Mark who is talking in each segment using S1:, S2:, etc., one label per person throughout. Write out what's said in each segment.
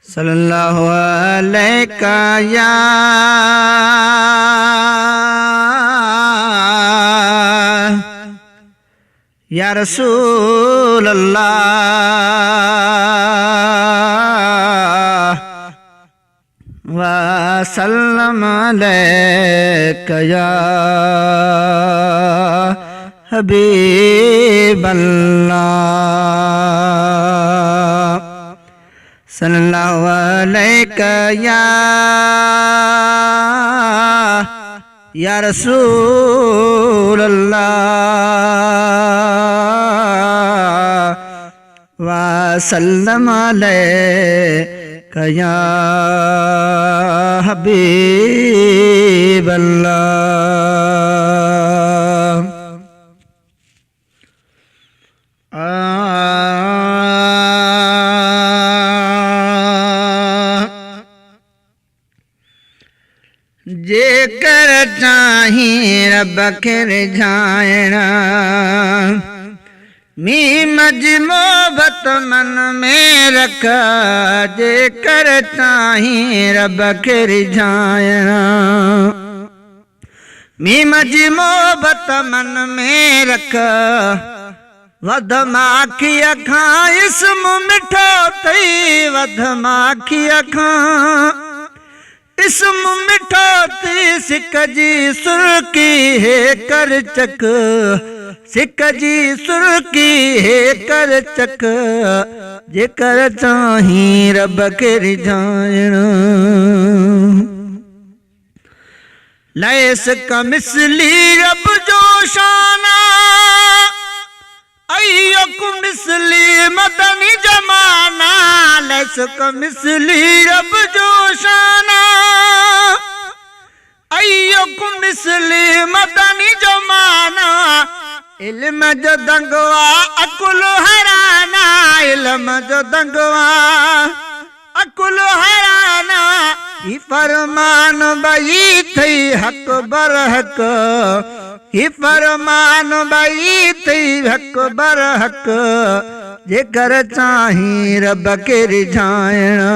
S1: सल्लल्लाहु अलैका या रसूल अल्लाह व सल्लम अलैका या हबीब अल्लाह सल्लल्लाहु अलैका या रसूल अल्लाह व सल्लम अलैका या हबीब अल्लाह। जेकर चाही रब खे रिझाइणा मी मजमोहबत मन में रख। जेकर चाही रब खे रिझाइणा मी मजमोहबत मन में रख। वध माखी अखां इस्म मिठो थई वध माखी अखां इस्म मिठो थी सिक जी सुर्की है कर चक सिक जी सुर्की है कर चक। जेकर चाही रब खे रिझाइणा लैस कमिसली रब जो शाना अय्यो कुमिसली मदनी जमाना। लैस कमिसली रब जो शाना अय्यो कुमिसली मदनी जमाना। इल्म जो दंगवा अकुल हराना इल्म जो दंगवा अकुल हराना। ही फरमान बई थई हक बर हक ही फरमान बई थई हक बर हक। जेकर चाही रब खे रिझाइणा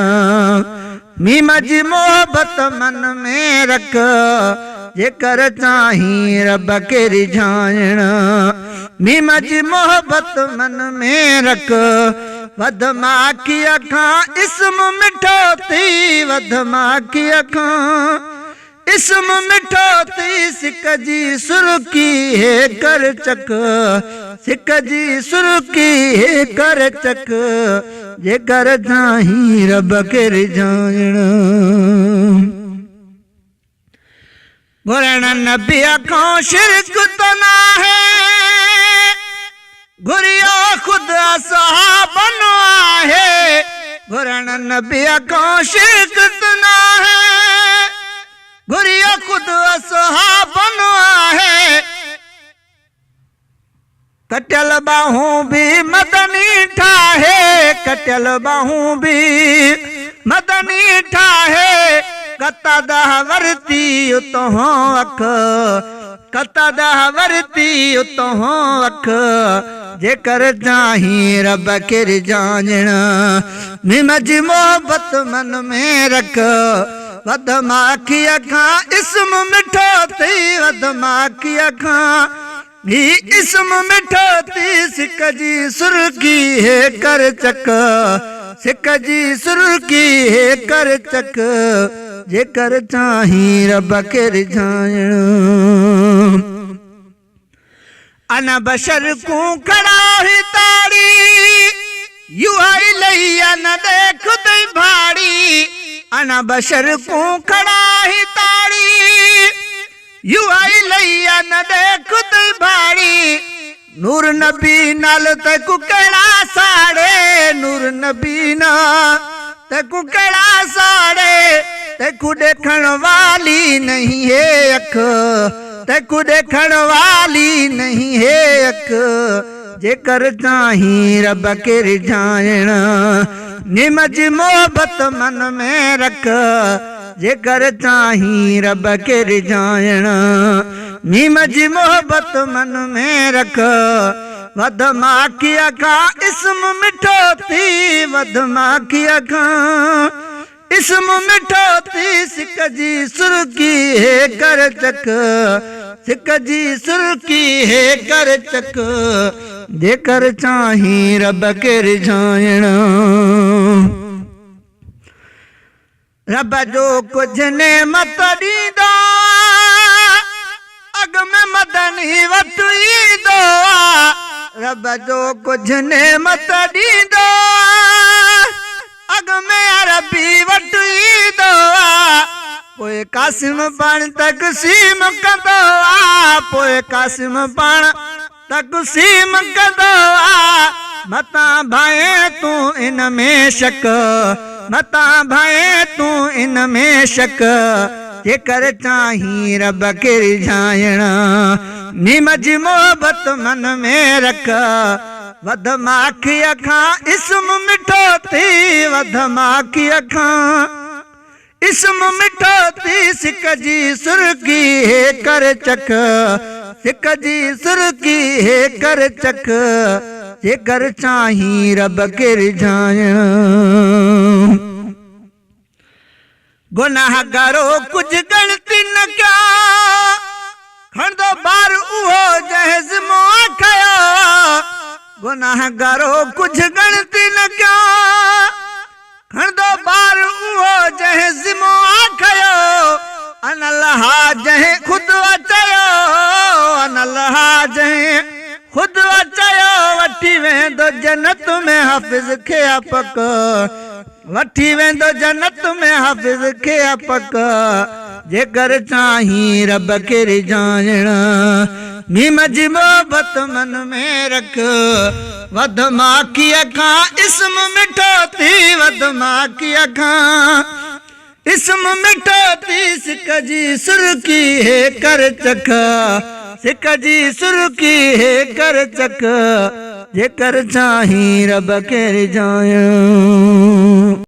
S1: मी मजमोहबत मन में रख। जेकर चाही रब खे रिझाइणा मी मजमोहबत मन में रख। वध माखी अखां इस्म मिठो थी वध माखी अखां इस्म मिठो थी सिक जी सुर्की है कर चक सिक जी सुर्की है कर चक। जेकर चाही रब खे रिझाइणा घुरण नबी अखां शिरक त नाहे घुरियो खुद असहाबन आहे। घुरण नबी अखां शिरक त नाहे घुरियो खुद असहाबन आहे। कटियल बाहूं भी मदनी ठाहे कटियल बाहूं भी मदनी ठाहे। कतदह वरती उतहों अख कतदह वरती उतहों अख। जेकर चाही रब खे रिझाइणा मी मजमोहबत मन में रख। वध माखी अखां इस्म मिठो थी वध माखी अखां ही इस्म मिठो थी सिक जी सुर्की है कर चक सिक जी सुर्की है कर चक। जेकर चाही रब खे रिझाइणा अन बशर को खड़ा ही ताड़ी युहा इलैया न देख दई भाड़ी। अन बशर को खड़ा ही ताड़ी युहा इलैया न देख दई भाड़ी। नूर नबी नाल तकु कड़ा साड़े नूर नबी ना तकु कड़ा साड़े। तकु देखण वाली नहीं है अख तकु देखण वाली नहीं है अख। जेकर चाही रब खे रिझाइणा मी मजमोहबत मन में रख। जेकर चाही रब खे रिझाइणा मी मजमोहबत मन में रख। वध माखीअ खां इस्म मिठो थी, वध माखीअ खां इस्म मिठो थी, सिक जी सुर्की हे कर चक, सिक जी सुर्की हे कर चक, जेकर चाहीं रब खे रिझाइण। रब जो कुझ नेमत ॾींदो, अॻ में मदनी वटि ईंदो, रब जो कुझ नेमत ॾींदो, अॻ में अरबी वटि ईंदो, पोइ कासिम पाण तक़सीम कंदो, पोइ कासिम पाण तक़सीम कंदो, मतां भाए तूं इन में शक, मतां भाए तूं इन में शक, जेकर चाहीं रब खे रिझाइण, नीम जी मोहबत मन में रख, वध माखीअ खां इस्म मिठो थी, वध माखीअ खां इस्म मिठो थी, सिक जी सुर्की हे कर चक, सिक जी सुर्की हे कर चक, जेकर चाहीं रब खे रिझाइण। गुनाहगारो कुछ गलती न क्या, खणंदो बार उहो जंहिं ज़िमो खयो, गुनाहगारो कुछ गलती न क्या, खणंदो बार उहो जंहिं ज़िमो खयो, अन लहा जंहिं ख़ुदि अचयो, अन लहा जंहिं ख़ुदि अचयो, वठी वेंदो जन्नत में हाफ़िज़ खे अपक, वठी वेंदो जन्नत में हाफ़िज़ खे अपक, जेकर चाहीं रब खे रिझाइण, नीम जी मोहबत मन में रख, वध माखीअ खां इस्म मिठो थी, वध माखीअ खां इस्म मिठो थी, सिक जी सुर्की हे कर चख, सिक जी सुर्की हे कर चख, जेकर चाहीं रब खे रिझाइण।